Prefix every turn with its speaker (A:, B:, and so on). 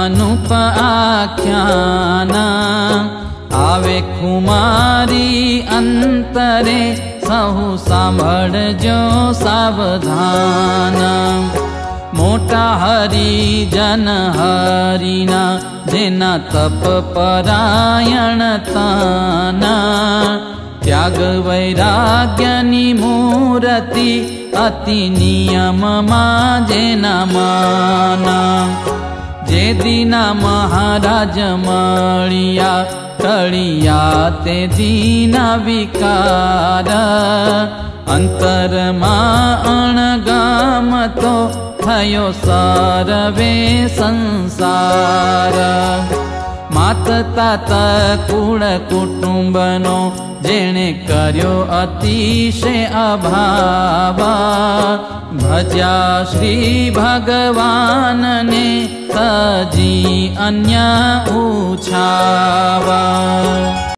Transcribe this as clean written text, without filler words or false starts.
A: अनूप आख्यान आवे कुमारी अंतरे सहु सांभळजो सावधान। मोटा हरिजन हरिना जेना तप परायण ताना त्याग वैराग्यनी मूर्ति अति नियम मां जेना माना। जे दीना महाराज मळिया टळिया ते दीना विकार अंतर मां अणगाम तो थयो सर्वे संसार। मात तात कुळ कुटुंबनो जेणे कर्यो अतिशय अभाव भज्या श्री भगवान ने तजी अन्य उछावा।